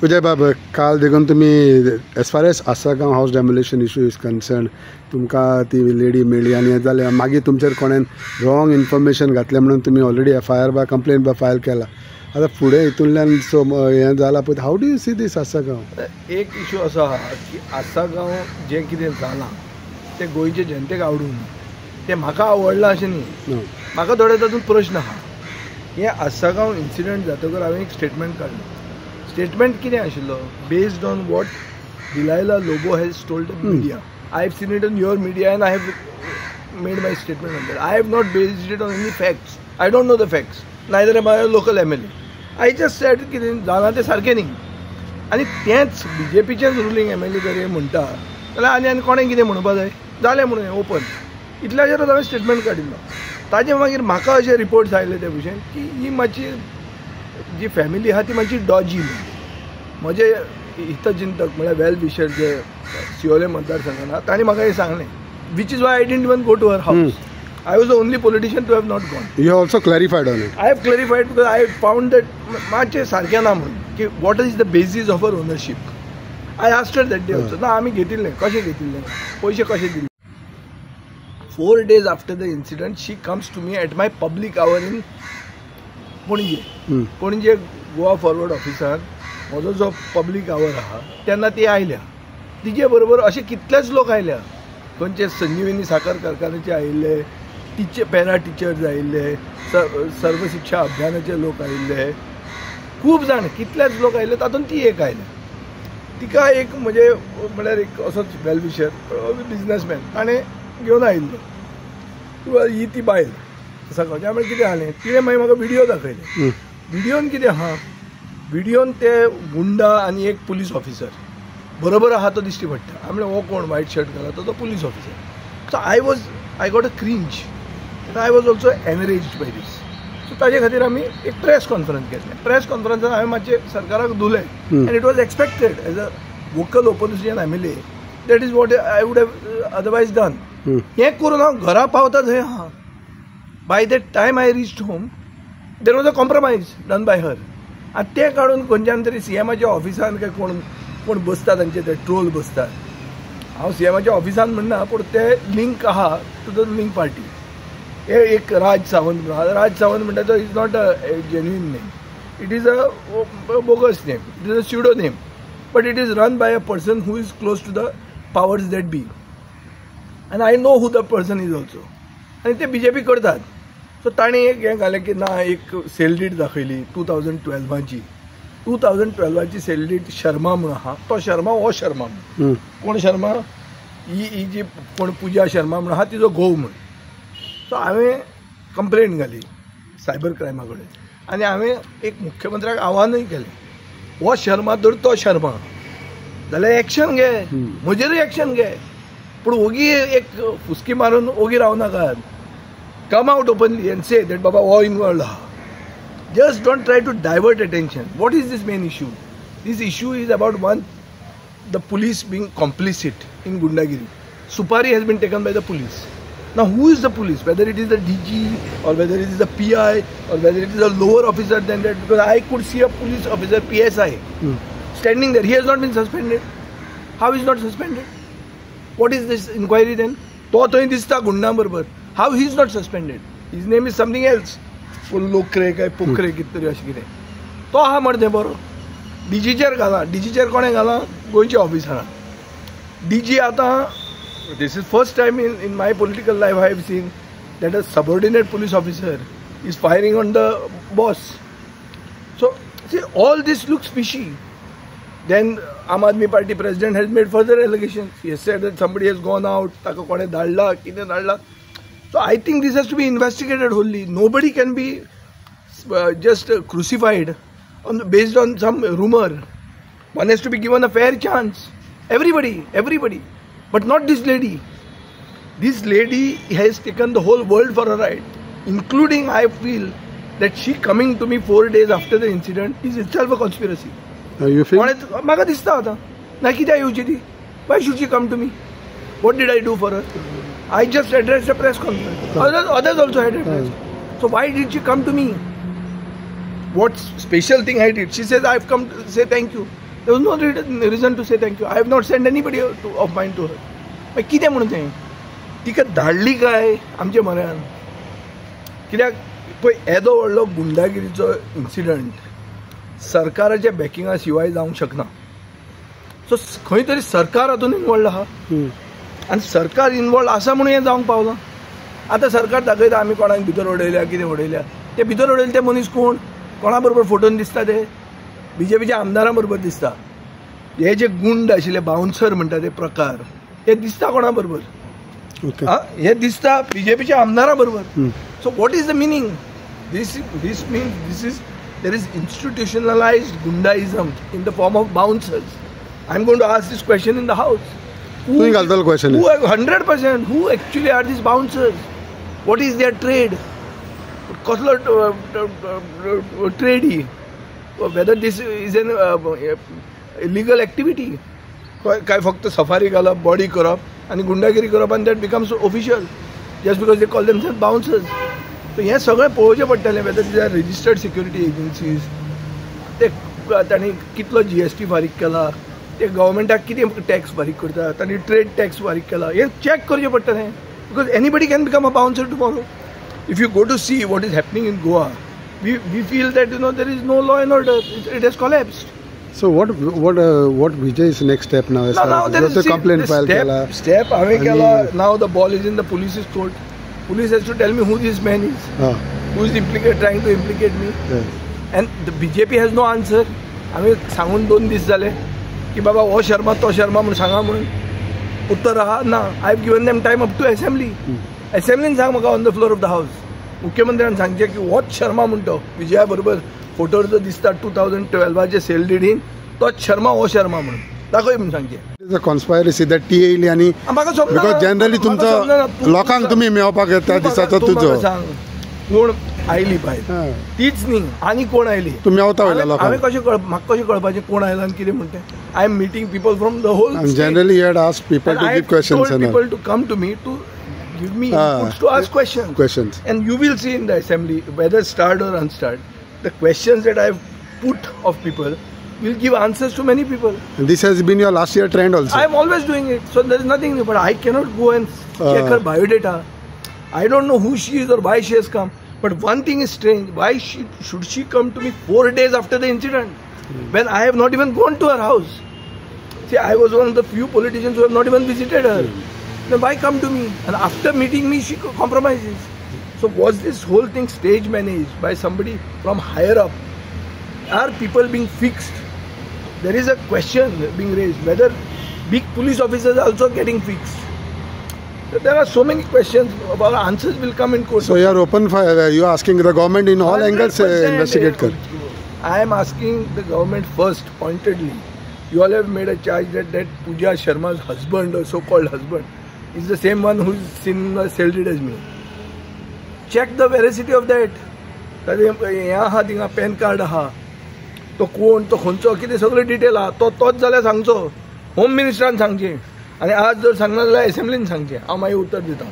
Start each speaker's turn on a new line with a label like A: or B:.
A: Vijay Baba, काल देखून तुम्ही as far as Assagao house demolition issue is concern तुमकां ती लेडी मेळ्ळी आनी हें जालें मागीर तुमचेर कोणें रॉंग इन्फॉर्मेशन घातलें म्हणून तुमी ऑलरेडी FIR बा कंप्लेन बा फायल केला आतां फुडें हितूंतल्यान सो हें जालां पळय हाऊ डू यू सी दीस आसागांव?
B: एक इश्यू असो आहा की आसागांव जें कितें जालां तें गोंयचे जनतेक आवडूंक ना. तें म्हाका आवडलां अशें न्ही, म्हाका थोडे तातूंत प्रश्न आहा. हें आसागांव इन्सिडंट जातकर हांवें एक स्टेटमेंट काडलें. स्टेटमेंट कितें आशिल्लो? Based on what Delilah Lobo has told the media. I have seen it on your media and I have made my statement on that. I have not based it on any facts. I don't know the facts. Neither am I a local MLA. I just said की जालां तें सारकें न्ही. आनी तेंच BJPचेच ruling MLA जर हें म्हणटा जाल्यार आनी कोणें कितें म्हणपाक जाय? जालें म्हणून ओपन इतल्याचेरच हांवें स्टेटमेंट काडिल्लो. ताजे मागीर म्हाका अशे रिपोर्ट्स आयले ते भशेन की ही मातशी जी फॅमिली आहा ती मातशी डॉजी. म्हजे हितचिंतक म्हळ्यार वेल विशर जे सियोले मतदारसंघान आहा तांणी म्हाका हें सांगलें, which is why I didn't even go to her house. I was the only politician to have not gone.
A: You have also clarified on it.
B: I have clarified because I found that मातशें सारकें ना म्हणून की what is the basis of her ownership. I asked her that day also. ना आमी घेतिल्लें कशें घेतिल्लें पयशे कशें दिले. 4 days after the incident she comes to me at my public hour in Panaji Goa Forward officer म्हजो जो पब्लीक आवर आहा तेन्ना ती आयल्या. तिचे बरोबर अशे कितलेच लोक आयल्या. खंयचे संजीवनी साखर कारखान्याचे आयिल्ले, पॅरा टिचर्स आयिल्ले, सर्व शिक्षा अभियानाचे लोक आयिल्ले, खूब जाण कितलेच लोक आयिल्ले तातूंत ती एक आयल्या. तिका एक म्हणजे म्हळ्यार एक असोच वेल विशर बिजनसमॅन ताणें घेवन आयिल्लो. ही ती बायल सकाळच्या म्हळ्यार कितें जालें तिणें मागीर म्हाका व्हिडियो दाखयले. व्हिडियोन कितें आहा, व्हिडियोन ते गुंडा आनी एक पुलीस ऑफिसर बरोबर आहा तो दिश्टी पडटा. हांवें हो कोण व्हायट शर्ट घाला तो police officer. So I got a cringe. I was also enraged by this. सो ताजे खातीर आमी एक प्रेस कॉन्फरन्स घेतलें. प्रेस कॉन्फरन्सान हांवें मातशें सरकाराक धुलें and it was expected as a vocal opposition MLA. That is what I would have otherwise done. हें करून हांव घरा पावता थंय आहा. By the time I reached home there was a compromise done by her. आनी तें काडून खंयच्यान तरी CMच्या ऑफिसान काय कोण बसता तांचे ते ट्रोल बसतात. हांव CMच्या ऑफिसान म्हणना पूण ते लिंक आहा टू द रुलींग पार्टी. हे एक राज सावंत म्हणटा तो is not a genuine name. It is a bogus name. It is a pseudo name but it is run by a person who is close to the powers that be and I know who the person is also. आनी ते BJP करतात. सो ताणें एक हें घालें की ना एक सेल डीड दाखयली 2012ची. 2012ची सेल डीड शर्मा म्हणून आहा. तो शर्मा हो शर्मा म्हणून कोण शर्मा ही जी कोण पुजा शर्मा म्हणून आहा तिजो घोव म्हणून. सो हांवें कंप्लेंट घाली सायबर क्रायमा कडेन आनी हांवें एक मुख्यमंत्र्याक आव्हानूय केलें, हो शर्मा जर तो शर्मा जाल्यार एक्शन घे, म्हजेरूय एक्शन घे, पूण ओगी एक फुसकी मारून ओगी रावनाकात. Come out openly and say that Baba all involved. Just don't try to divert attention. What is this main issue? This issue is about one, the police being complicit in Gundagiri. Supari has been taken by the police. Now who is the police? Whether it is the DG or whether it is the PI or whether it is a lower officer than that, because I could see a police officer PSI standing there. He has not been suspended. How is not suspended? What is this inquiry then? तो थंय दिसता गुंडा बरोबर. How he is not suspended? His name is something else. लोकरे काय पोखरे कितें तरी अशें कितें तो आहा मरे बरो. DGचेर घाला. DGचेर कोणें घाला? गोंयच्या ऑफिसरान. DG आतां this is first time in my political life I have seen that a subordinate police officer is firing on the boss. So see, all this looks fishy. Then Aam Aadmi Party president has made further allegations. He has said that somebody has gone out, ताका कोणें धाडला, कितें धाडला. So I think this has to be investigated wholly. Nobody can be just crucified based on some rumor. One has to be given a fair chance. Everybody. But not this lady. This lady has taken the whole world for a ride. Including, I feel, that she coming to me 4 days after the incident is itself a conspiracy.
A: You feel?
B: म्हाका दिसता आतां ना कित्याक येवची ती. Why should she come to me? What did I do for her? I just addressed a press conference. Others also had addressed. So why did she come to me? What special thing I did? She says, I've come to say thank you. There was no reason to say thank you. I have not sent anybody of mine to her. मागीर कितें म्हणून तें तिका धाडली काय आमच्या म्हऱ्यान कित्याक पळय येदो व्हडलो गुंडागिरीचो इन्सिडंट सरकाराच्या बॅकिंगा शिवाय जावंक शकना. सो खंय तरी सरकार हातून इनवॉल्ड आहा आनी सरकार इनवॉल्ड आसा म्हणून हें जावंक पावलां. आतां सरकार दाखयता आमी कोणाक भितर उडयल्या कितें उडयल्या. ते भितर उडयले ते मनीस कोण कोणा बरोबर फोटोन दिसता ते बीजेपीच्या आमदारां बरोबर दिसता. हे जे गुंड आशिल्ले बाउन्सर म्हणटा ते प्रकार ते दिसता कोणा बरोबर हे दिसता बीजेपीच्या आमदारां बरोबर. So what is the meaning this means this is there is institutionalised goondaism in the form of bouncers. I am going to ask this question in the house. 100% who actually are these bouncers? What is their trade? कसलो trade he? Whether this is an illegal activity? काय फक्त safari घालप body करप आनी गुंडागिरी करप आनी that becomes official just because they call themselves bouncers. So हें सगळें पळोवचें पडटलें whether these are registered security agencies. ते तांणी कितलो GST फारीक केला ते गव्हर्मेंटाक कितें टॅक्स फारीक करता तांणी ट्रेड टॅक्स फारीक केला हें चॅक करचें पडटलें because anybody can become a bouncer tomorrow. If you go to see what is happening in Goa we feel that there is no law and order. It has collapsed.
A: So what Vijay's next step now?
B: Now there is
A: complaint file
B: step हांवें केला. Now the ball is in the police's court. Police has to tell me who this man is. Who is trying to implicate me. And the BJP has no answer. हांवें सांगून 2 दीस जाले की बाबा हो शर्मा तो शर्मा म्हणून सांगा म्हणून. उत्तर आहा ना. I have given them time up to assembly. असेंब्लीन सांग म्हाका on the floor of the house. मुख्यमंत्र्यान सांगचें की होच शर्मा म्हणतो विजया बरोबर फोटोर जो दिसता 2012 सेल डिडीन तोच शर्मा हो शर्मा म्हणून दाखय म्हणून सांगचें.
A: कॉन्स्पायरसी दॅट टी आनी बिकॉज जनरली तुमचो लोकांक तुमी मेळपाक त्या दिसाचो तुजो
B: सांग कोण आयली भायर तीच न्ही आनी कोण आयली
A: तुमी मेवता वयल्या लोकांक.
B: हांवें म्हाका कशें कळपाचें कोण आयला आनी कितें म्हणटा. I am meeting people from the whole
A: generally you had asked people to give questions and
B: people to come to me to give me inputs to ask questions. And you will see in the assembly, whether starred or unstarred, the questions that I have put of people will give answers to many people.
A: And this has been your last year trend also.
B: I am always doing it, so there is nothing new. But I cannot go and check her biodata. I don't know who she is or why she has come. But one thing is strange. Why should she come to me 4 days after the incident when I have not even gone to her house? See, I was one of the few politicians who have not even visited her. Then why come to me? And after meeting me, she compromises. So was this whole thing stage managed by somebody from higher up? Are people being fixed? There is a question being raised whether big police officers are also getting fixed. So there are so many questions. Our answers will come in court.
A: So you are open for you are asking the government in all angles investigate.
B: I am asking the government first pointedly. You all have made a charge that Pooja Sharma's husband or so-called husband is the same one who's seen cell dead as me. Check the veracity of that. हें आहा थिंगा pan card आहा तो कोण तो खंयचो कितें सगळें डिटेल आहा तोच जाल्यार सांगचो. होम मिनिस्टरान सांगचें आनी आज जर सांगना जाल्यार असेंब्लीन सांगचें. हांव मागीर उत्तर दितां.